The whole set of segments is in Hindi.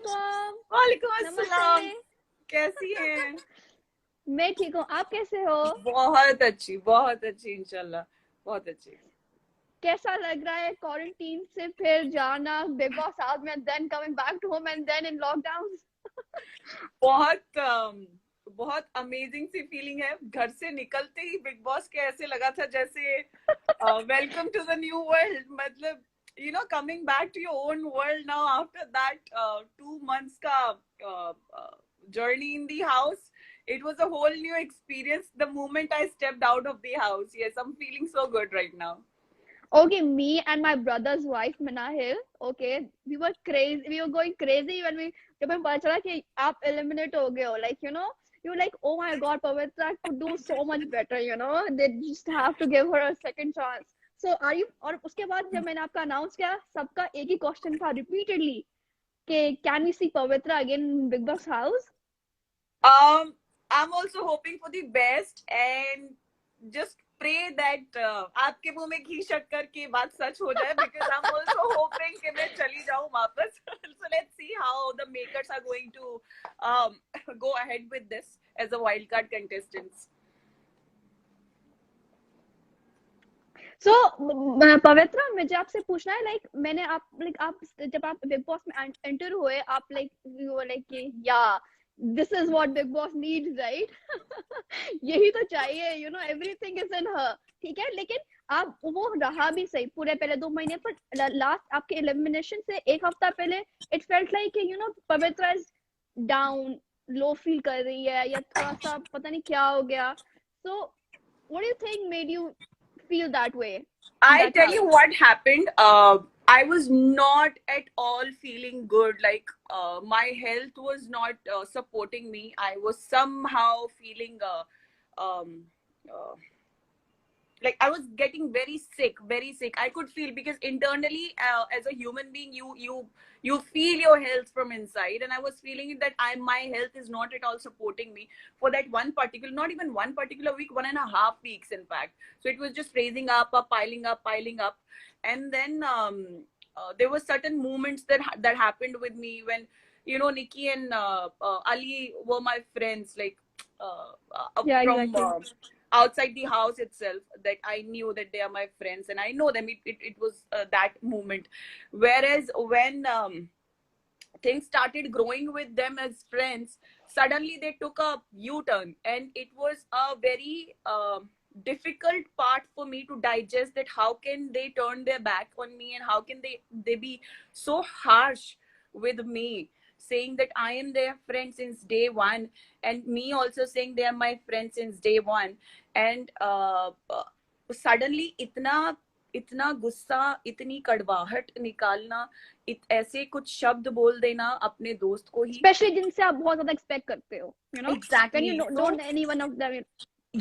वालेकुम। वालेकुम अस्सलाम। नमस्ते। कैसी हैं? मैं ठीक हूँ, आप कैसे हो? बहुत अच्छी इंशाल्लाह, बहुत अच्छी। कैसा लग रहा है क्वारंटीन से फिर जाना बिग बॉस हाउस में, then coming back to home and then in lockdown? बहुत बहुत अमेजिंग सी फीलिंग है। घर से निकलते ही बिग बॉस के ऐसे लगा था जैसे welcome to the new world. मतलब coming back to your own world now after that 2 months का journey in the house. It was a whole new experience the moment I stepped out of the house. Yes, I'm feeling so good right now. Okay, me and my brother's wife Manahil, okay, we were going crazy when we जब हमें पता चला कि आप eliminate हो गए हो, like you were like, oh my god, Pavitra could do so much better, they just have to give her a second chance. So are you? और उसके बाद जब मैंने आपका announce किया, सबका एक ही question था repeatedly कि can we see Pavitra again in Big Boss house? I'm also hoping for the best and just pray that आपके मुंह में घी शक्कर की बात सच हो जाए, because I'm also hoping कि मैं चली जाऊं वापस. So let's see how the makers are going to go ahead with this as a wildcard contestants. So पवित्रा, मुझे आपसे पूछना है, लाइक मैंने आप जब आप बिग बॉस में एंटर हुए, आप लाइक या this is what big boss needs, right? यही तो चाहिए, एवरीथिंग इज इन हर, ठीक है। लेकिन आप वो रहा भी सही पूरे पहले 2 महीने, पर लास्ट आपके एलिमिनेशन से एक हफ्ता पहले it felt like Pavitra is down, low feel कर रही है, या थोड़ा सा पता नहीं क्या हो गया। So what do you think made you feel that way in I that tell you house? what happened. I was not at all feeling good. Like my health was not supporting me. I was somehow feeling um, uh, like I was getting very sick, very sick. I could feel, because internally, as a human being, you feel your health from inside, and I was feeling that my health is not at all supporting me for that one particular, not even one particular week, 1.5 weeks in fact. So it was just raising up, piling up, and then there were certain moments that happened with me when Nikki and Ali were my friends, like Yeah, from exactly. outside the house itself, that I knew that they are my friends and I know them. It was that moment. Whereas when things started growing with them as friends, suddenly they took a U-turn, and it was a very difficult part for me to digest, that how can they turn their back on me, and how can they be so harsh with me, saying that I am their friend since day one, and me also saying they are my friend since day one. And suddenly इतना गुस्सा, इतनी कड़वाहट निकालना, ऐसे कुछ शब्द बोल देना अपने दोस्त को ही. स्पेशली जिनसे आप बहुत ज्यादा एक्सपेक्ट करते हो, when exactly. You so don't any one of them. और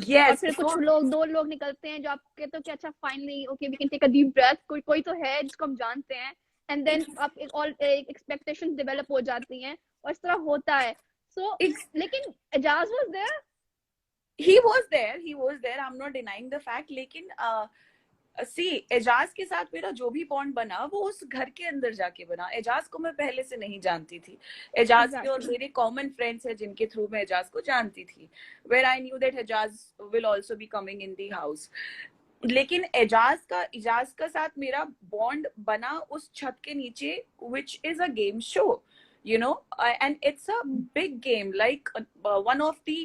यस. फिर सो कुछ लोग, 2 लोग निकलते हैं जो आप कहते हो कि अच्छा finally okay we can take a deep breath, कोई कोई तो है जिसको हम जानते हैं, एंड देन आप एक एक्सपेक्टेशंस डेवलप हो जाती हैं, और इस तरह होता है। सो लेकिन Eijaz was there. He was there, I am not denying the fact. लेकिन सी, एजाज के साथ मेरा जो भी बॉन्ड बना वो उस घर के अंदर जाके बना. एजाज को मैं पहले से नहीं जानती थी. एजाज के और एग्जैक्टली। मेरे कॉमन फ्रेंड्स हैं जिनके थ्रू मैं एजाज को जानती थी, where I knew that Eijaz will also be coming in the house. लेकिन एजाज का साथ मेरा बॉन्ड बना उस छत के नीचे, which is a game show, and it's a big game, like one of the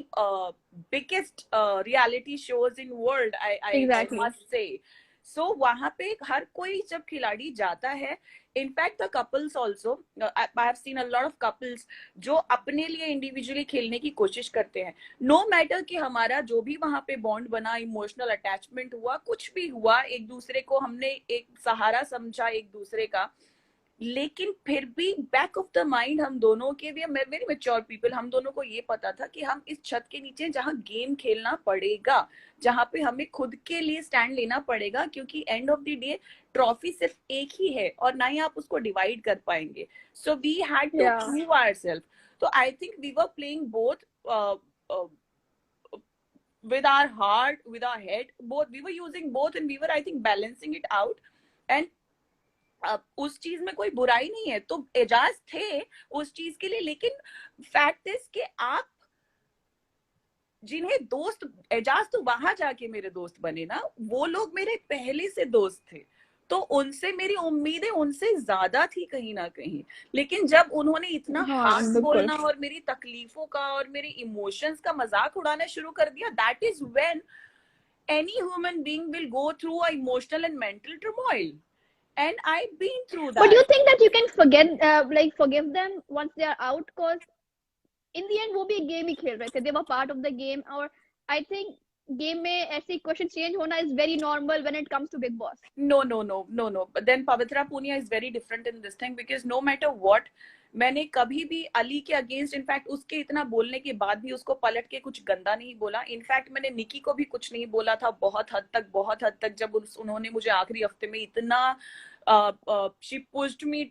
biggest reality shows in world, I exactly. must say. So वहां पे हर कोई जब खिलाड़ी जाता है, in fact the couples also, I have seen a lot of couples जो अपने लिए इंडिविजुअली खेलने की कोशिश करते हैं. नो मैटर कि हमारा जो भी वहां पे बॉन्ड बना, इमोशनल अटैचमेंट हुआ, कुछ भी हुआ, एक दूसरे को हमने एक सहारा समझा एक दूसरे का, लेकिन फिर भी बैक ऑफ द माइंड हम दोनों के भी, वेरी मेच्योर पीपल, हम दोनों को ये पता था कि हम इस छत के नीचे जहां गेम खेलना पड़ेगा, जहां पे हमें खुद के लिए स्टैंड लेना पड़ेगा, क्योंकि end of the day trophy सिर्फ एक ही है और ना ही आप उसको डिवाइड कर पाएंगे. सो वी हैड टू या प्रूव आवरसेल्फ. तो I think we were playing both with our heart, with our head, both. We were using both, and we were, I think, balancing it out. And अब उस चीज में कोई बुराई नहीं है, तो एजाज थे उस चीज के लिए, लेकिन फैक्ट इज कि आप जिन्हें दोस्त, एजाज तो वहां जाके मेरे दोस्त बने ना, वो लोग मेरे पहले से दोस्त थे, तो उनसे मेरी उम्मीदें उनसे ज्यादा थी कहीं ना कहीं। लेकिन जब उन्होंने इतना हाँ हार्श बिल्कुल। बोलना और मेरी तकलीफों का और मेरे इमोशंस का मजाक उड़ाना शुरू कर दिया, that is when any human being will go through a emotional and mental turmoil, and I've been through But do you that. think that you can forget like forgive them once they are out? Cause in the end वो भी एक गेम ही खेल रहे थे, they were part of the game, और I think गेम में ऐसे क्वेश्चन चेंज होना is very normal when it comes to Big Boss. No. But then Pavitra Punia is very different in this thing, because no matter what, मैंने कभी भी अली के अगेंस्ट, इनफैक्ट उसके इतना बोलने के बाद भी उसको पलट के कुछ गंदा नहीं बोला। इनफैक्ट मैंने निकी को भी कुछ नहीं बोला था बहुत हद तक जब उन्होंने मुझे आखिरी हफ्ते में इतना she pushed me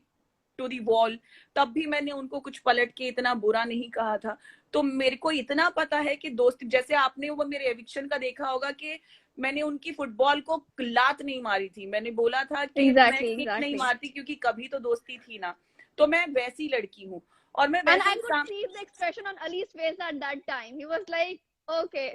to the wall, तब भी मैंने उनको कुछ पलट के इतना बुरा नहीं कहा था। तो मेरे को इतना पता है कि दोस्त, जैसे आपने वो मेरे एविक्शन का देखा होगा कि मैंने उनकी फुटबॉल को लात नहीं मारी थी, मैंने बोला था कि मैं किक नहीं मारती क्योंकि कभी तो दोस्ती थी ना, तो मैं वैसी लड़की हूँ। और मैं And I वैसे could see the expression on Ali's face at that time. He was like, okay.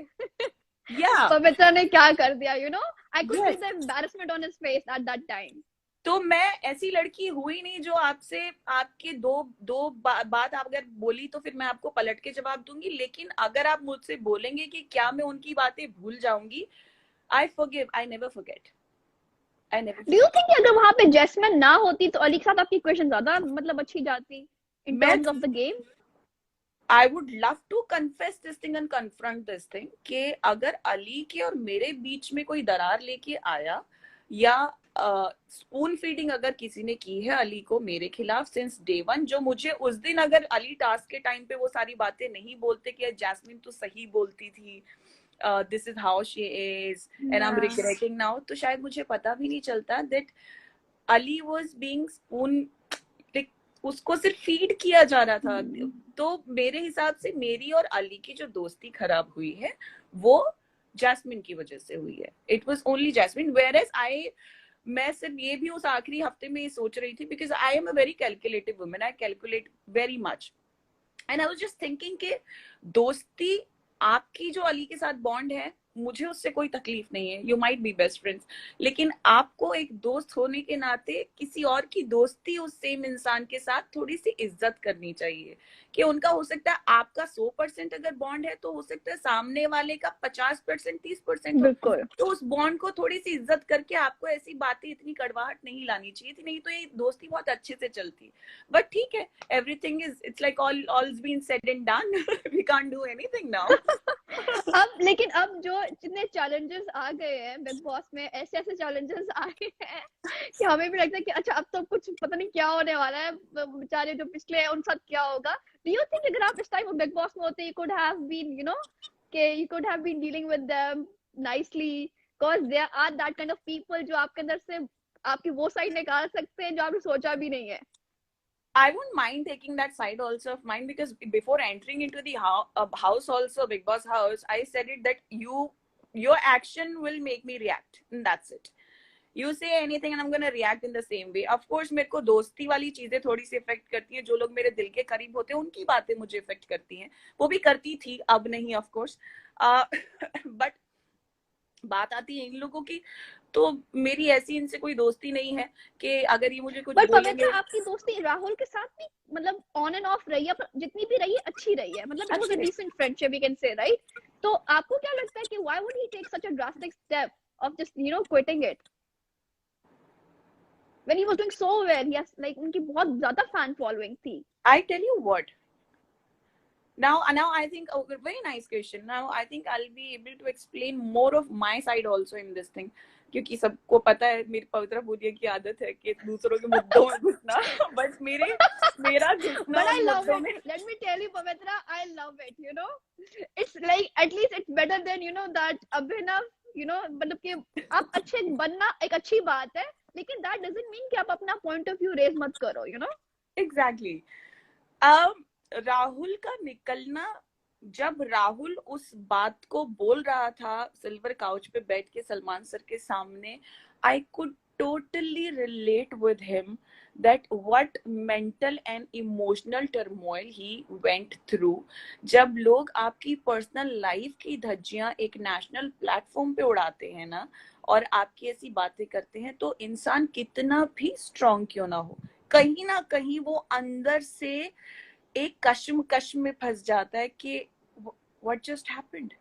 या पवित्रा ने क्या कर दिया, you know? I could see yes, the embarrassment on his face at that time. तो मैं ऐसी लड़की हुई नहीं जो आपसे आपके बात आप अगर बोली तो फिर मैं आपको पलट के जवाब दूंगी। लेकिन अगर आप मुझसे बोलेंगे कि क्या मैं उनकी बातें भूल जाऊंगी, I forgive, I never forget, I never Do you forget. think कि अगर वहां पे जैस्मिन ना होती तो अली के साथ आपकी इक्वेशन ज्यादा मतलब अच्छी जाती in मैं terms of the game? I would love to confess this thing and confront this thing कि अगर अली के और मेरे बीच में कोई दरार लेके आया, या स्पून फीडिंग अगर किसी ने की है अली को मेरे खिलाफ सिंस डे वन, जो मुझे उस दिन अगर अली टास्क के टाइम पे वो सारी बातें नहीं बोलते कि जैस्मिन तो सही बोलती थी, this is how she is and I M regretting now, तो शायद मुझे पता भी नहीं चलता that Ali was being spoon, उसको सिर्फ फीड किया जा रहा था। तो मेरे हिसाब से मेरी और अली की जो दोस्ती खराब हुई है वो जैस्मिन की वजह से हुई है। It was only Jasmin, where as I, मैं सिर्फ ये भी उस आखिरी हफ्ते में ये सोच रही थी, because I am a very calculative woman, I calculate very much, and I was just thinking कि दोस्ती आपकी जो अली के साथ बॉन्ड है, मुझे उससे कोई तकलीफ नहीं है, you might be best friends, लेकिन आपको एक दोस्त होने के नाते किसी और की दोस्ती उस सेम इंसान के साथ थोड़ी सी इज्जत करनी चाहिए। कि उनका हो सकता है आपका 100% अगर बॉन्ड है, तो हो सकता है सामने वाले का 50% 30% हो, बिल्कुल। तो उस बॉन्ड को थोड़ी सी इज्जत करके आपको ऐसी बातें, इतनी कड़वाहट नहीं लानी चाहिए थी, नहीं तो ये दोस्ती बहुत अच्छे से चलती। बट ठीक है, everything is, it's like all's been said and done. We can't do anything now. अब लेकिन अब जो जितने चैलेंजेस आ गए हैं बिग बॉस में, ऐसे ऐसे चैलेंजेस आए हैं कि हमें भी लगता है कि अच्छा अब तो कुछ पता नहीं क्या होने वाला है, बेचारे जो पिछले हैं उन साथ क्या होगा। डू यू थिंक अगर आप इस टाइम बिग बॉस में होते, you could have been, you know, कि you could have been dealing with them nicely, because there are that kind of people जो आपके अंदर से आपकी वो साइड निकाल सकते हैं जो आपने सोचा भी नहीं है। I wouldn't mind taking that side also of mine, because before entering into the house also, Big Boss house, I said it that your action will make me react, and that's it. You say anything and I'm gonna react in the same way. Of course मेरे को दोस्ती वाली चीजें थोड़ी सी इफेक्ट करती हैं, जो लोग मेरे दिल के करीब होते हैं उनकी बातें मुझे इफेक्ट करती हैं, वो भी करती थी, अब नहीं ऑफ कोर्स। बट बात आती है इन लोगों की, तो मेरी ऐसी इनसे कोई दोस्ती नहीं है कि अगर ये मुझे कुछ पर बोलेंगे। पवित्र आपकी दोस्ती राहुल के साथ भी मतलब ऑन एंड ऑफ रही है, पर जितनी भी रही है अच्छी रही है, मतलब it was a decent friendship we can say, right? तो आपको क्या लगता है कि why would he take such a drastic step of just you know quitting it when he was doing so well? Yes, like उनकी बहुत ज्यादा फैन फॉलोइंग थी। I tell you what, now I think, oh, very nice question. Now I think I'll be able to explain more of my side also in this thing, क्योंकि सबको पता है मेरी पवित्रा बूदिया की आदत है कि दूसरों के मुद्दों में घुसना, बट मेरा घुसना But I उन love मुद्दों it. में, Let me tell you, Pavitra, I love it. You know, it's like at least it's better than you know that Abhinav. You know, मतलब कि आप अच्छे बनना एक अच्छी बात है, लेकिन that doesn't mean कि आप अपना point of view raise मत करो. You know. एग्जैक्टली। राहुल का निकलना, जब राहुल उस बात को बोल रहा था सिल्वर काउच पे बैठ के सलमान सर के सामने, I could totally relate with him that what mental and emotional turmoil he went through. जब लोग आपकी पर्सनल लाइफ की धज्जियां एक नेशनल प्लेटफॉर्म पे उड़ाते हैं ना, और आपकी ऐसी बातें करते हैं, तो इंसान कितना भी स्ट्रांग क्यों ना हो, कहीं ना कहीं वो अंदर से एक कश्मकश में फंस जाता है कि व्हाट जस्ट हैपेंड।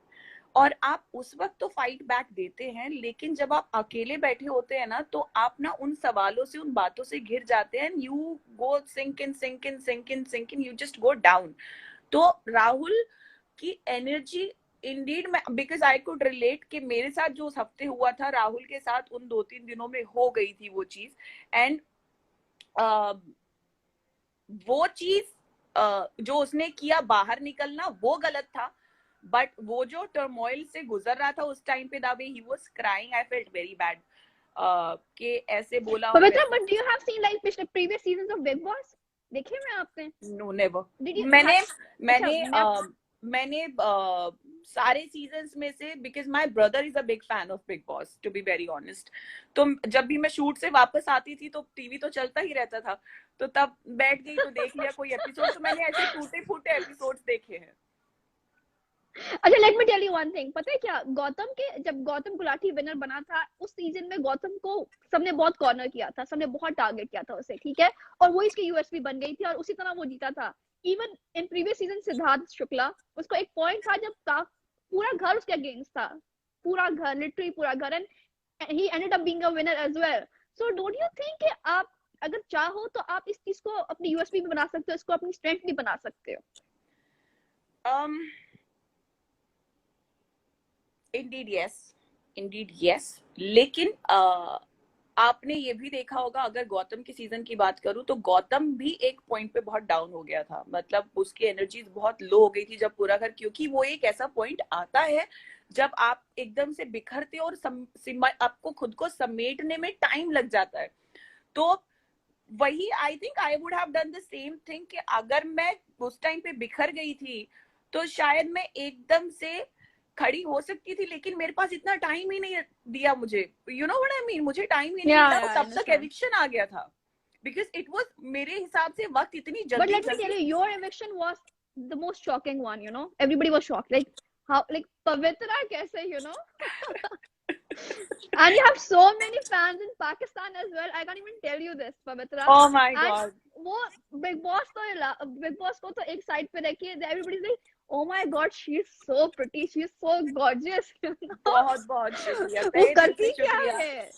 और आप उस वक्त तो फाइट बैक देते हैं, लेकिन जब आप अकेले बैठे होते हैं ना, तो आप ना उन सवालों से, उन बातों से घिर जाते हैं, you go sink in sink in sink in sink in, you just go down. तो राहुल की energy indeed, because I could relate कि मेरे साथ जो उस हफ्ते हुआ था, राहुल के साथ उन 2-3 दिनों में हो गई थी वो चीज। एंड वो चीज जो उसने किया, बाहर निकलना, वो गलत था, बट वो जो टर्मोइल से गुजर रहा था उस टाइम पे, the way he was crying, I felt very bad कि ऐसे बोला। Pavitra, but do you have seen like पिछले previous seasons of Bigg Boss? देखे मैं आपने? No, never. Did you मैंने अच्छा, मैंने सारे सीजन्स में से, because my brother is a big fan of Bigg Boss, to be very honest, तो जब भी मैं शूट से वापस आती थी तो टीवी तो चलता ही रहता था, तो तब बैठ गई तो देख लिया कोई एपिसोड, तो मैंने ऐसे टूटे फूटे एपिसोड्स देखे हैं। अच्छा, let me tell you one thing. पता है क्या, गौतम के जब गौतम गुलाटी विनर बना था उस सीजन में, गौतम को सबने बहुत कॉर्नर किया था, सबने बहुत टारगेट किया था उसे, ठीक है, और वो इसकी यूएसपी बन गई थी और उसी तरह वो जीता था। Even in previous season Siddharth Shukla, उसको एक पॉइंट था जब पूरा घर उसके अगेंस्ट था, पूरा घर, लिटरली पूरा घर, and he ended up being a winner as well. So don't you think कि आप अगर चाहो तो आप इस चीज को अपनी यूएसपी भी बना सकते हो, इसको अपनी स्ट्रेंथ भी बना सकते हो? इंडीड यस, लेकिन आपने ये भी देखा होगा, अगर गौतम की सीजन की बात करूं तो गौतम भी एक पॉइंट पे बहुत डाउन हो गया था, मतलब उसकी एनर्जीज बहुत लो हो गई थी जब पूरा घर, क्योंकि वो एक ऐसा पॉइंट आता है जब आप एकदम से बिखरते हो और आपको खुद को समेटने में टाइम लग जाता है। तो वही, I think I would have done the same thing कि अगर मैं उस टाइम पे बिखर गई थी तो शायद मैं एकदम से खड़ी हो सकती थी, लेकिन मेरे पास इतना टाइम ही नहीं दिया मुझे, you know what I mean, मुझे टाइम ही नहीं मिला, तब तक एविक्शन आ गया था, बिकॉज इट वाज, मेरे हिसाब से वक्त इतनी जल्दी। But let me tell you, your eviction was the most shocking one, you know. Everybody was shocked. Like, how, like, Pavitra kaise, you know? And you have so many fans in Pakistan as well. I can't even tell you this, Pavitra. Oh my God. वो Big Boss को तो एक साइड पे रखिए, everybody's like, oh my God, she's so pretty, she's so gorgeous. बहुत बहुत शुक्रिया, वो करती क्या है?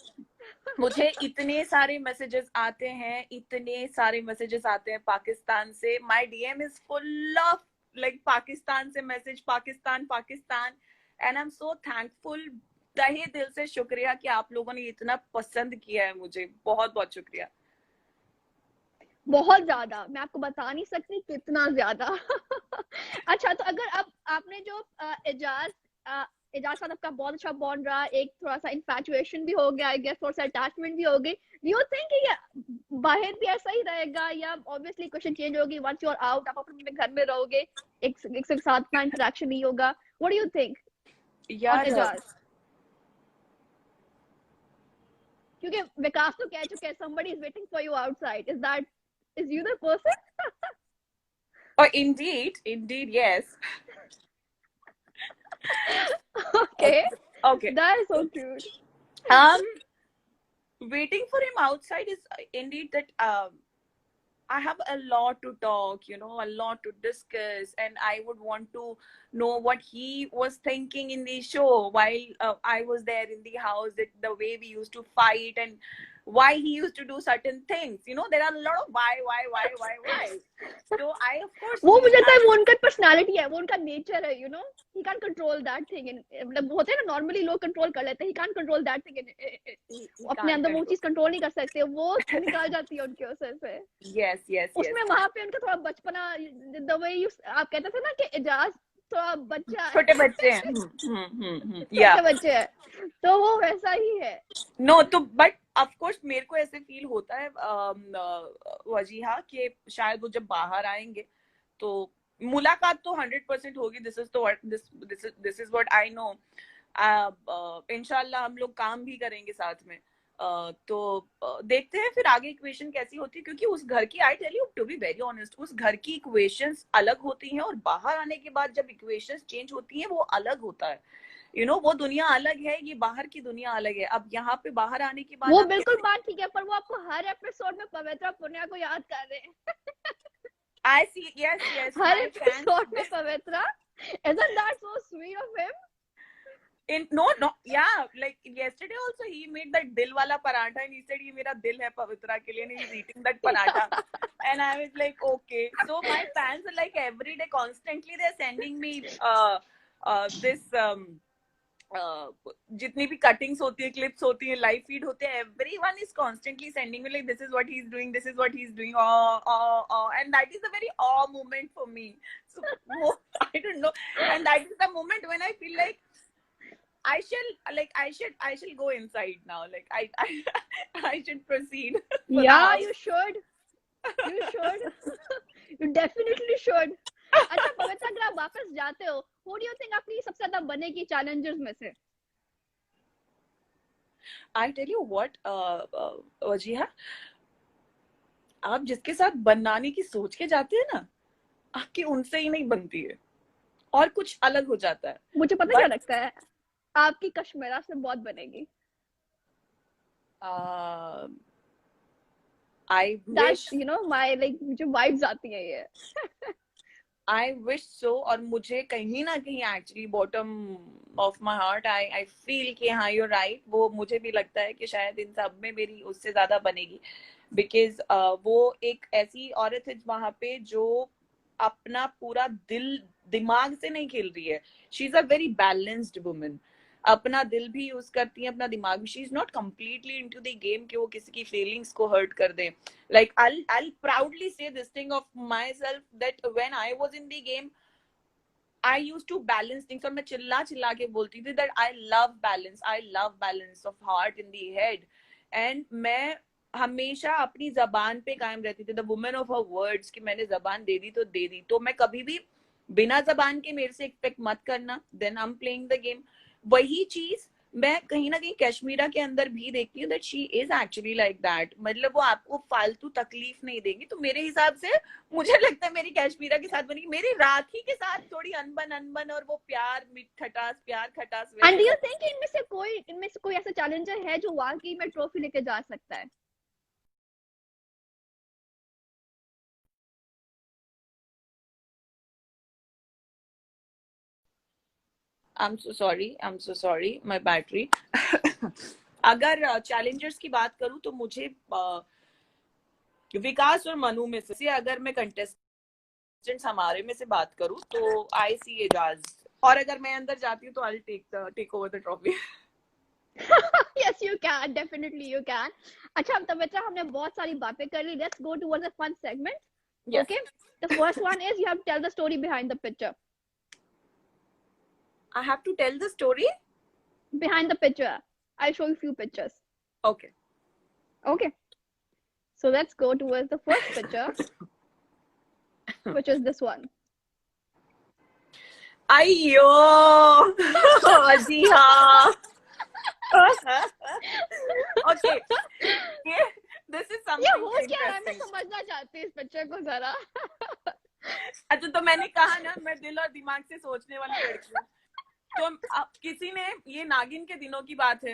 मुझे इतने सारे मैसेजेस आते हैं, इतने सारे मैसेजेस आते हैं पाकिस्तान से, my DM is full of like Pakistan से message, Pakistan Pakistan, and I am so thankful, तहे दिल से शुक्रिया कि आप लोगों ने इतना पसंद किया है मुझे, बहुत बहुत शुक्रिया। बहुत ज्यादा, मैं आपको बता नहीं सकती कितना ज्यादा। अच्छा, तो अगर अब आपने जो एजाज साथ आपका बहुत अच्छा बॉन्ड रहा, एक थोड़ा सा इन्फैचुएशन भी हो गया, आई गेस थोड़ा सा अटैचमेंट भी हो गई, डू यू थिंक ये बाहर भी ऐसा ही रहेगा, या ऑब्वियसली क्वेश्चन चेंज होगी वंस यू आर आउट, आप अपने घर में रहोगे, एक से साथ का इंटरेक्शन नहीं होगा? व्हाट डू यू थिंक यार एजाज? क्योंकि विकास तो कह चुके हैं somebody is waiting for you outside, is you the person? Oh, indeed, yes. Okay. Okay. That is so cute. Waiting for him outside is indeed that I have a lot to talk, you know, a lot to discuss, and I would want to know what he was thinking in the show while I was there in the house, that the way we used to fight and why he used to do certain things. You know, there are a lot of why. So I, of course, वो मुझे लगता है वो उनका पर्सनालिटी है, वो उनका नेचर है, you know, he can't control that thing, मतलब होते हैं ना नॉर्मली लोग कंट्रोल कर लेते हैं, he can't control that thing, अपने अंदर वो चीज कंट्रोल नहीं कर सकते, वो निकाल जाती है उनके उससे से। yes उसमें वहां पे उनका थोड़ा बचपना, the way you आप कहते थे ना कि एजाज थोड़ा बच्चा, छोटे बच्चे हैं, छोटे बच्चे हैं, तो वो वैसा ही है। नो, तो बट ऑफ कोर्स मेरे को ऐसे फील होता है वजीहा कि शायद वो जब बाहर आएंगे तो मुलाकात तो 100% होगी, this is what I know. इंशाल्लाह हम लोग काम भी करेंगे साथ में, तो देखते हैं फिर आगे इक्वेशन कैसी होती है, क्योंकि उस घर की, I tell you to be very honest, उस घर की इक्वेशंस अलग होती हैं और बाहर आने के बाद जब इक्वेशंस चेंज होती हैं वो अलग होता है। वो दुनिया अलग है, ये बाहर की दुनिया अलग है। अब यहाँ पे बाहर आने के बाद वो आप बिल्कुल बात ठीक है, पर वो आपको हर एपिसोड में पवित्रा पुनिया को याद कर रहे हैं। I see, yes, her my fans. Episode में पवित्रा, isn't that so sweet of him? No, yeah, like yesterday also he made that dil wala paratha and he said ye mera dil hai Pavitra ke liye, and he's eating that paratha. And I was like, okay. So my fans are like every day constantly they're sending me this जितनी भी कटिंग्स होती है, क्लिप्स होती है, लाइव फीड होते हैं, everyone is constantly sending me like this is what he's doing, this is what he's doing, and that is a very awe moment for me. So I don't know, and that is the moment when I feel like I shall go inside now. Like I should proceed. Yeah, you should. You definitely should. अच्छा पवित्रा, अगर आप वापस जाते हो, who do you think आपकी सबसे ज्यादा बनेगी चैलेंजर्स में से? I tell you what, Wajiha, आप जिसके साथ बनाने की सोच के जाते हैं ना, आपकी उनसे ही नहीं बनती है और कुछ अलग हो जाता है। मुझे पता क्या लगता है, आपकी कश्मीरा से बहुत बनेगी। I wish, my like मुझे वाइब्स आती है ये। I wish so, और मुझे कहीं ना कहीं actually bottom of my heart I feel कि हाँ you're right, वो मुझे भी लगता है कि शायद इन सब में मेरी उससे ज्यादा बनेगी, बिकॉज वो एक ऐसी औरत है वहां पे जो अपना पूरा दिल दिमाग से नहीं खेल रही है। She is a very balanced woman, अपना दिल भी यूज करती है, अपना दिमाग भी। She is not completely into the game कि वो किसी की फीलिंग्स को हर्ट कर दे। Like I'll proudly say this thing of myself that when I was in the game, I used to balance things, और मैं चिल्ला चिल्ला के बोलती थी that I love balance of heart in the head, and मैं हमेशा अपनी जबान पे कायम रहती थी, the woman of her words, कि मैंने जबान दे दी तो दे दी, तो मैं कभी भी बिना जबान के मेरे से एक्सपेक्ट मत करना, then I'm playing the game। वही चीज मैं कहीं ना कहीं कश्मीरा के अंदर भी देखती हूँ, that she is actually like that. मतलब वो आपको फालतू तकलीफ नहीं देंगी, तो मेरे हिसाब से मुझे लगता है मेरी कश्मीरा के साथ बनी, मेरी राखी के साथ थोड़ी अनबन और वो प्यार खटास। एंड डू यू थिंक इनमें से कोई ऐसा चैलेंजर है जो वाकई में ट्रॉफी लेके जा सकता है? I'm so sorry, my battery। अगर चैलेंजर्स की बात करूं तो मुझे विकास और मनु में से, अगर मैं कंटेस्टेंट्स हमारे में से बात करूं तो आई सी एजाज, और अगर मैं अंदर जाती हूँ तो I take over the trophy. Yes, you can, definitely you can। अच्छा तवित्रा, हमने बहुत सारी बातें कर ली, let's go towards a fun segment। Yes. Okay, the first one is you have to tell the story behind the picture। I have to tell the story behind the picture। I'll show you few pictures। Okay, so let's go towards the first picture which is this one। अयो जी हाँ। Okay, this is something ये हो क्या रहा है, मैं interesting। समझना चाहती हूँ इस पिक्चर को जरा। अच्छा, तो मैंने कहा ना मैं दिल और दिमाग से सोचने वाली लड़की हूँ। तो किसी ने, ये नागिन के दिनों की बात है,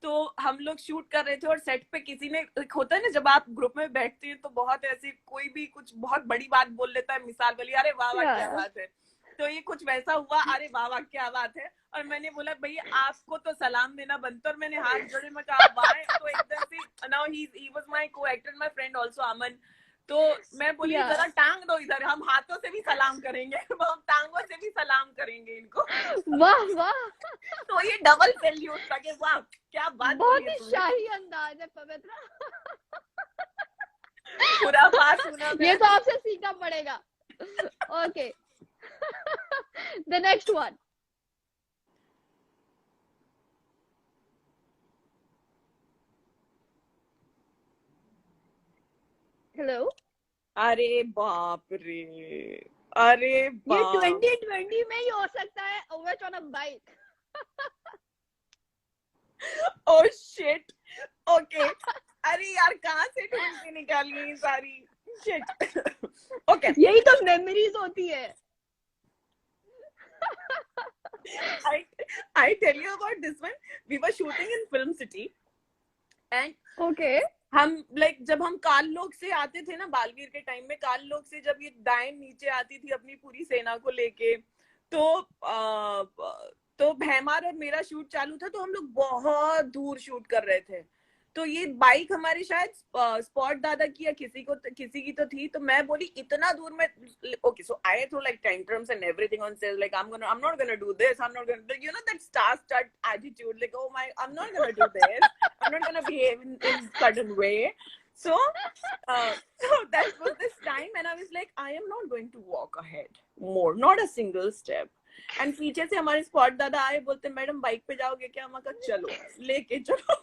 तो हम लोग शूट कर रहे थे और सेट पे किसी ने, होता है ना जब आप ग्रुप में बैठते हैं तो बहुत ऐसे कोई भी कुछ बहुत बड़ी बात बोल लेता है, मिसाल बोली अरे वाह वाह क्या बात है, तो ये कुछ वैसा हुआ, अरे वाह वाह क्या बात है। और मैंने बोला भैया आपको तो सलाम देना बनता, और मैंने हाथ जोड़े, मैं कहा वाह, तो एकदम से नाउ ही वाज माय को एक्टर, माय फ्रेंड आल्सो अमन, तो मैं बोली जरा टांग दो इधर, हम हाथों से भी सलाम करेंगे, हम टांगों से भी सलाम करेंगे इनको। वाह वाह, तो ये डबल सैल्यूट था कि वाह क्या बात, बहुत ही शाही अंदाज है पवित्रा। पूरा बात सुना ये तो आपसे सीखना पड़ेगा। Okay, the next one. Hello. अरे बाप रे, अरे बाप, ये 2020 में ही हो सकता है, which on a bike. Oh shit. Okay. अरे यार कहाँ से ढूंढ के निकाली ये सारी shit. Okay. यही तो मेमोरीज होती है. I tell you about this one. We were shooting in Film City, and Okay. हम like जब हम काल लोक से आते थे ना बालवीर के टाइम में, काल लोक से जब ये डायन नीचे आती थी अपनी पूरी सेना को लेके, तो भैमार और मेरा शूट चालू था, तो हम लोग बहुत दूर शूट कर रहे थे. तो ये बाइक हमारी शायद स्पॉट दादा की या किसी की तो थी. तो मैं बोली इतना दूर में, okay so I throw like tantrums and everything on stage, like I'm not gonna do this, I'm not gonna, you know, that star attitude, like oh my, I'm not gonna do this, I'm not gonna behave in certain way. So that was this time, and I was like, I am not going to walk ahead more, not a single step. And पीछे से हमारे स्पॉट दादा आए, बोलते मैडम बाइक पे जाओगे क्या? हम कहा चलो, लेके चलो.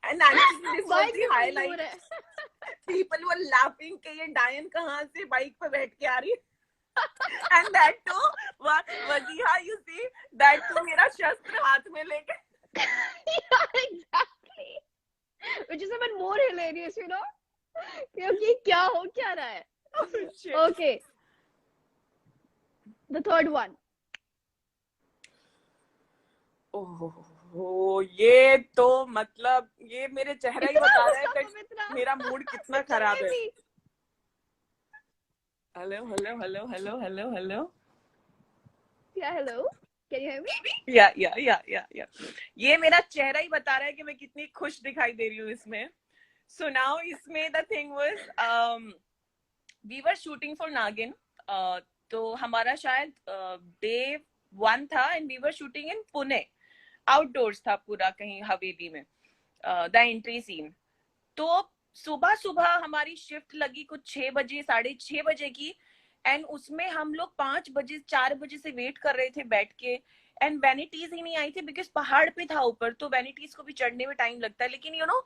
And actually this was the highlight. People were laughing कि ये डायन कहाँ से बाइक पे बैठ के आ रही. And that too, Wajiha, you see, that too मेरा शस्त्र हाथ में लेके. Yeah, exactly. Which is even more hilarious, you know? क्योंकि क्या हो क्या रहा है? Oh, shit. Okay. The third one. ओह, ये तो मतलब ये मेरे चेहरा ही बता रहा है कि मेरा मूड कितना खराब है. Hello hello hello hello hello hello. Yeah, hello. Can you hear me? या ये मेरा चेहरा ही बता रहा है कि मैं कितनी खुश दिखाई दे रही हूँ इसमें. So now इसमें the thing was we were shooting for Nagin. तो हमारा शायद day 1 था, and we were shooting in Pune. Outdoors था पूरा, कहीं हवेली में, द एंट्री सीन. तो सुबह सुबह हमारी शिफ्ट लगी कुछ 6 बजे 6:30 बजे की, एंड उसमें हम लोग 5 बजे 4 बजे से वेट कर रहे थे बैठ के, एंड वैनिटीज ही नहीं आई थी बिकॉज पहाड़ पे था ऊपर, तो वैनिटीज को भी चढ़ने में टाइम लगता है. लेकिन you know,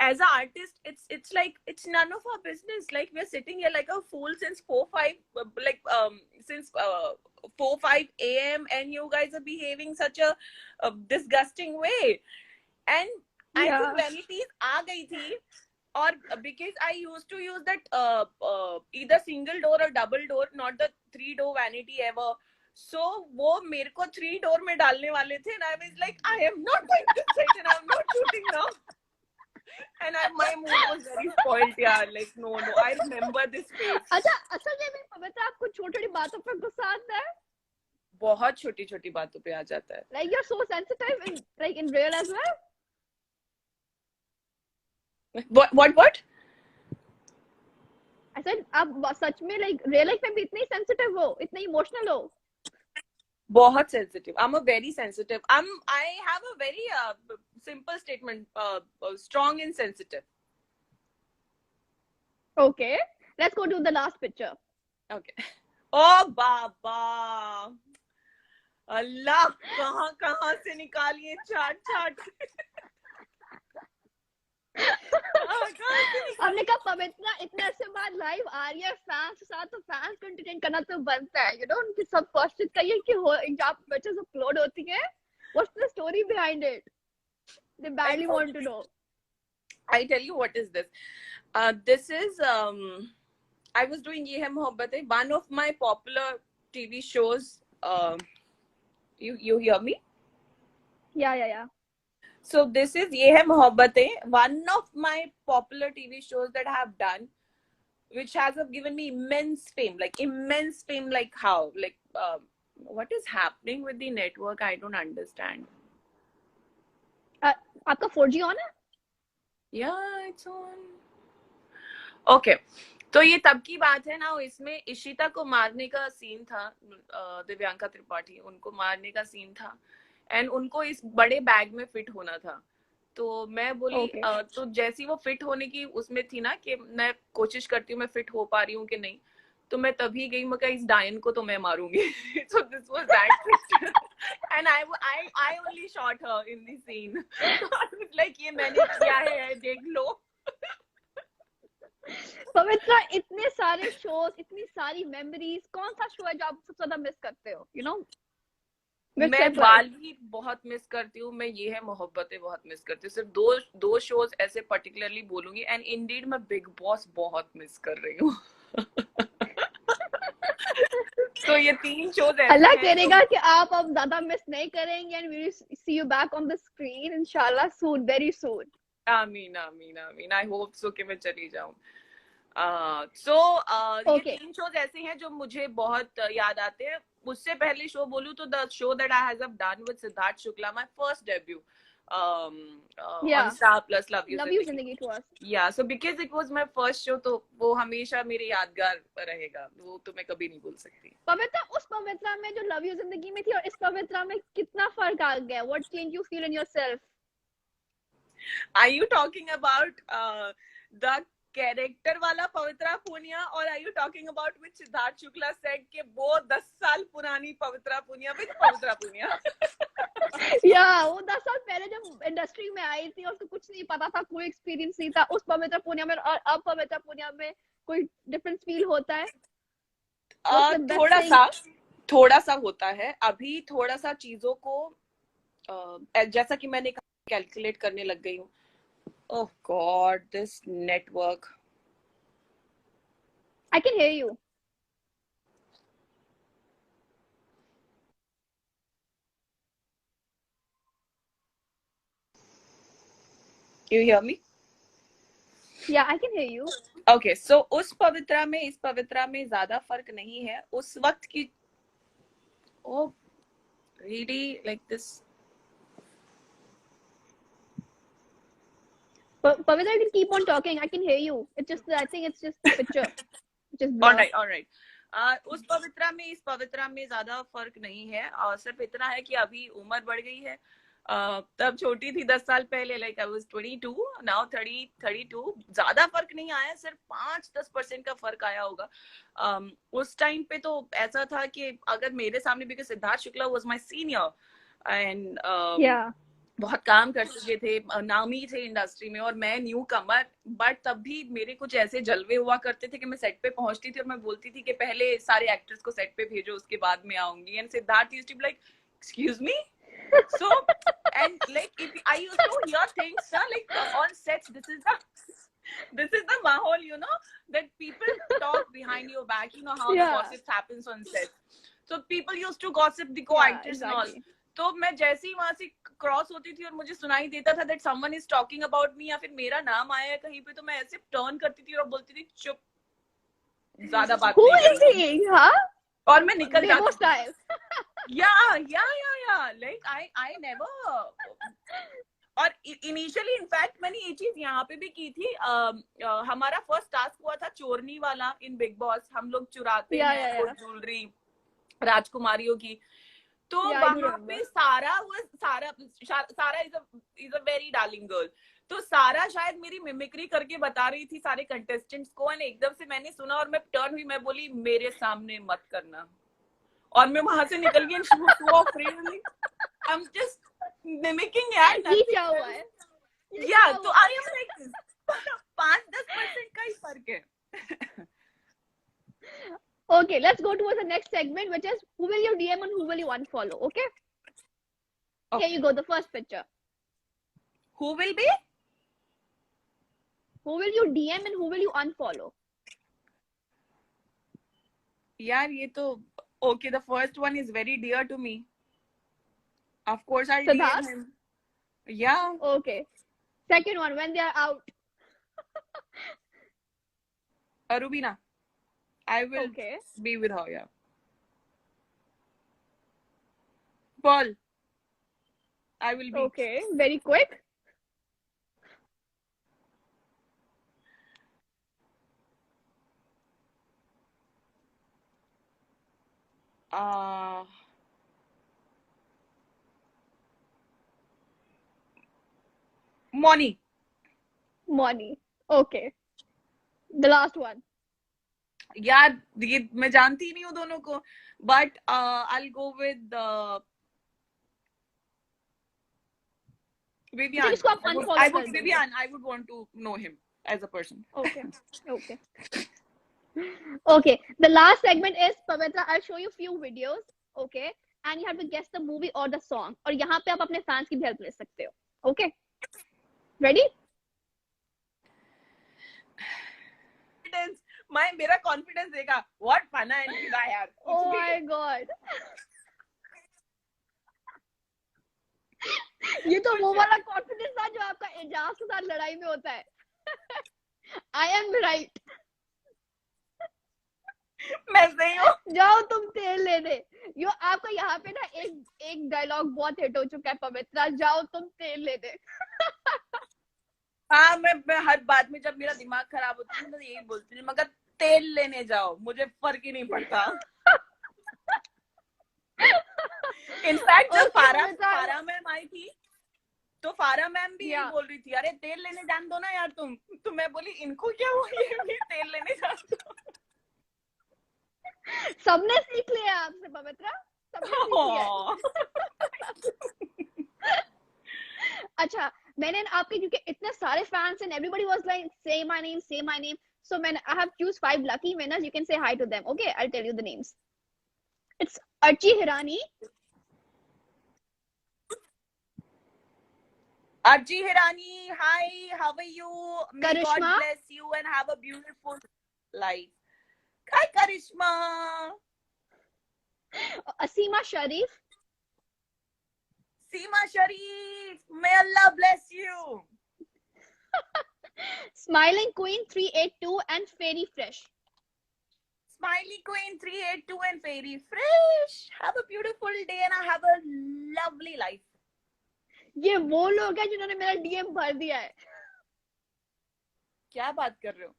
as a artist it's like it's none of our business, like we are sitting here like a fool since 4-5 like since 4-5 a.m. and you guys are behaving such a disgusting way. And I think vanities आ गई थी, और because I used to use that either single door or double door, not the 3-door vanity ever. So वो मेरे को 3 door में डालने वाले थे, and I was like, I am not going to sit and I'm not shooting now. And my mood was very spoiled, yeah. Like no, I remember this face. अच्छा, असल में पवित्र आपको छोटी-छोटी बातों पर गुस्सा आता है? बहुत छोटी-छोटी बातों पे आ जाता है. Like you're so sensitive in real as well? What? I said आप सच में like real life में भी इतनी sensitive हो, इतनी emotional हो? बहुत sensitive. I'm a very sensitive. I have a very simple statement. Strong and sensitive. Okay, let's go to the last picture. Okay. Oh बाबा, अल्लाह, कहाँ से निकालिए चाट. हमने कहा पवित्रा इतने अर्से बाद लाइव आ रही है फैंस के साथ, तो फैंस को एंटरटेन करना तो बनता है, यू नो. उनके सब क्वेश्चन करिए कि जब पिक्चर्स अपलोड होती है, what's the story behind it. They badly want to know. I tell you what is this. This is I was doing Ye Hai Mohabbat Hai, one of my popular TV shows. You hear me? Yeah. So this is Ye Hai Mohabbat Hai, one of my popular TV shows that I have done, which has given me immense fame. Like how? Like what is happening with the network? I don't understand. आपका 4G on है? Yeah, it's on. Okay. तो ये तब की बात है ना, इसमें इशिता को मारने का सीन था, दिव्यांका त्रिपाठी, उनको मारने का सीन था, एंड उनको इस बड़े बैग में फिट होना था. तो मैं बोली तो जैसी वो फिट होने की उसमें थी ना, कि मैं कोशिश करती हूँ मैं फिट हो पा रही हूँ कि नहीं, तो मैं तभी गई, मैं कहा इस डायन को तो मैं मारूंगी. So this was that picture. And I only shot her in the scene. So I was like, ये मैंने किया है, देख लो. पवित्रा, इतने सारे शोज, इतनी सारी मेमोरीज, कौन सा शो है जो आप सबसे ज्यादा मिस करते हो? यू नो, Which मैं Pepper? वाली बहुत मिस करती हूँ, मैं ये है मोहब्बतें बहुत मिस करती हूँ। सिर्फ दो शोज ऐसे पर्टिकुलरली बोलूंगी, एंड इंडीड मैं बिग बॉस बहुत मिस कर रही हूँ। तो ये 3 शोज ऐसे अल्लाह हैं करेगा कि आप अब ज्यादा मिस नहीं करेंगे, and we will see you back on the screen इंशाल्लाह सून, वेरी सून। आमीन आमीन आमीन, आई होप सो कि मैं चली जाऊं। सो ये Okay. 3 शोज ऐसे हैं जो मुझे बहुत याद आते हैं। उससे पहले शो बोलूं तो the show that I have done with Siddharth Shukla, my first debut on Yeah. Star Plus, Love You Love You Zindagi. Zindagi to us. Yeah, so because it was my first show, तो वो हमेशा मेरे यादगार रहेगा, वो तो मैं कभी नहीं भूल सकती। पवित्रा, उस पवित्रा में जो लव यू जिंदगी में थी और इस पवित्रा में कितना फर्क आ गया? What change you feel in yourself? Are you talking about the character वाला पवित्रा पूनिया, और are you talking about which Siddharth Shukla said कि वो 10 साल पुरानी पवित्रा पूनिया विच पवित्रा पूनिया? वो 10 साल पहले जब इंडस्ट्री में आई थी, उसको कुछ नहीं पता था, कोई एक्सपीरियंस नहीं था, उस पवित्रा पूनिया में और अब पवित्रा पूनिया में कोई डिफरेंस फील होता है? थोड़ा सा होता है। अभी थोड़ा सा चीजों को जैसा कि मैंने कैलकुलेट करने लग गई हूँ। Oh God, this network. I can hear you. You hear me? Yeah, I can hear you. Okay, so उस पवित्रा में इस पवित्रा में ज्यादा फर्क नहीं है। उस वक्त की oh really like this. Pavitra, you can keep on talking. I can hear you. It's just, I think it's just the picture. Just blur. All right. उस पवित्रा में इस पवित्रा में ज्यादा फर्क नहीं है, और सिर्फ इतना है कि अभी उम्र बढ़ गई है। तब छोटी थी 10 साल पहले, लाइक आई वाज 22, नाउ 32। ज्यादा फर्क नहीं आया, सिर्फ 5-10% का फर्क आया होगा। उस टाइम पे तो ऐसा था कि अगर मेरे सामने, because Siddharth Shukla was my senior and बहुत काम कर चुके थे, नामी थे इंडस्ट्री में, और मैं न्यू कमर, बट तब भी मेरे कुछ ऐसे जलवे हुआ करते थे कि मैं सेट पे पहुंचती थी और मैं बोलती थी कि पहले सारे एक्टर्स को सेट पे भेजो, उसके बाद में आऊंगी। And Siddharth used to be like, excuse me? So, and like I used to hear things like on sets, this is the mahol, you know, that people talk behind your back, you know how the gossip happens on sets. So people used to gossip the co-actors and all. तो मैं जैसे ही वहां से क्रॉस होती थी और मुझे सुनाई देता था that someone is talking about me, या फिर मेरा नाम आया है कहीं पे, तो मैं ऐसे टर्न करती थी और बोलती थी चुप, ज्यादा बात नहीं करनी, और मैं निकल जाती थी। Yeah, like I never, और इनिशियली इनफैक्ट मैंने ये चीज यहाँ पे भी की थी। हमारा फर्स्ट टास्क हुआ था चोरनी वाला इन बिग बॉस, हम लोग चुराते हैं वो ज्वेलरी राजकुमारियों की। तो वहां पे सारा is a very darling girl, तो सारा शायद मेरी मिमिक्री करके बता रही थी सारे कंटेस्टेंट्स को, एंड एकदम से मैंने सुना और मैं टर्न हुई, मैं बोली मेरे सामने मत करना, और मैं वहां से निकल गई। I'm just mimicking यार, क्या हुआ है? तो I am like 5-10% का ही फर्क है। Okay, let's go towards the next segment, which is who will you DM and who will you unfollow? Okay. Here you go, the first picture. Who will be? Who will you DM and who will you unfollow? यार ये तो okay, the first one is very dear to me. Of course I'll DM him. Yeah. Okay. Second one, when they are out. Arubina. I will be with her, yeah. Paul. I will be. Okay, very quick. Moni. Okay. The last one. यार ये मैं जानती नहीं हूँ दोनों को, but I'll go with Vivian. I would want to know him as a person. Okay. The last segment is Pavitra. I'll show you few videos. Okay. and you have to guess the movie or the song. और यहाँ पे आप अपने fans की भी help ले सकते हो. Okay? Ready? मेरा कॉन्फिडेंस देखा. What fun and निकिता यार. Oh my god. ये तो वो वाला कॉन्फिडेंस था जो आपका एजाज के साथ लड़ाई में होता है. I am right. मैं सही हूँ. जाओ तुम तेल लेने. यो आपका यहाँ पे ना एक डायलॉग बहुत हिट हो चुका है पवित्रा. जाओ तुम तेल लेने. हाँ, मैं हर बात में जब मेरा दिमाग खराब होता है तो यही बोलती हूँ, मगर तेल लेने जाओ, मुझे फर्क ही नहीं पड़ता. इनफैक्ट जब फारा मैम आई थी तो फारा मैम भी यही बोल रही थी, अरे तेल लेने जान दो ना यार तुम. तो मैं बोली इनको क्या हुआ, ये भी तेल लेने जान दो. सबने सीख लिया आपसे पवित्रा. सबने सीख लिया. अच्छा, मैंने आपके क्योंकि इतने सारे फैंस हैं, everybody was like say my name, so मैंने I have choose 5 lucky winners. You can say hi to them. Okay, I'll tell you the names. It's Archie Hirani. Archie Hirani, hi, how are you? May Karishma. God bless you and have a beautiful life. Hi Karishma. Asima Sharif. Seema Sharif, may Allah bless you. Smiling Queen 382 and Fairy Fresh. Smiley Queen 382 and Fairy Fresh. Have a beautiful day and have a lovely life. ये वो लोग हैं जिन्होंने मेरा DM भर दिया है. क्या बात कर रहे हो?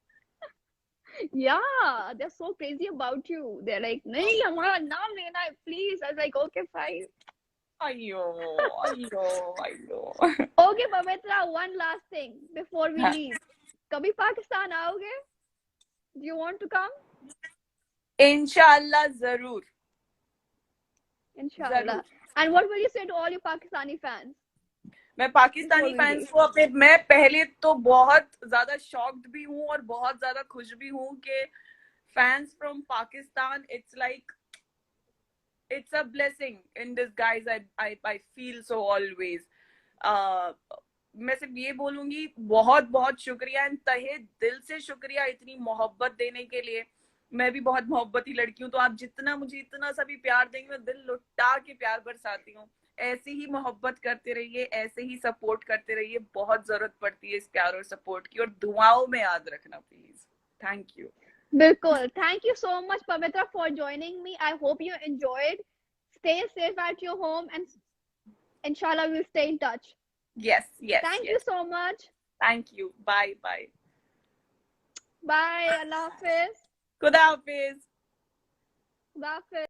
Yeah, they're so crazy about you. They're like, नहीं हमारा नाम लेना है please. I was like, okay fine. Ayyo. Okay, Pavitra, one last thing before we leave. कभी पाकिस्तान आओगे? Do you want to come? Inshallah, zarur. Inshallah. And what will you say to all your Pakistani fans? मैं पाकिस्तानी फैंस को मैं पहले तो बहुत ज्यादा शॉक्ड भी हूँ और बहुत ज्यादा खुश भी हूँ कि fans from Pakistan, it's like it's a blessing in disguise. I feel so always. मैं सिर्फ ये बोलूंगी, बहुत बहुत शुक्रिया, एंड तहे दिल से शुक्रिया इतनी मोहब्बत देने के लिए. मैं भी बहुत मोहब्बती लड़की हूँ, तो आप जितना मुझे इतना सा भी प्यार देंगे, मैं दिल लुटा के प्यार बरसाती हूँ. ऐसे ही मोहब्बत करते रहिए, ऐसे ही सपोर्ट करते रहिए. बहुत जरूरत पड़ती है इस प्यार और सपोर्ट की, और दुआओं में याद रखना प्लीज. Thank you. बिल्कुल. Thank you so much, Pavitra, for joining me. I hope you enjoyed. Stay safe at your home, and inshallah we'll stay in touch. Yes. Thank you so much. Thank you. Bye. Bye. Allah Hafiz. Khuda Hafiz. Khuda Hafiz.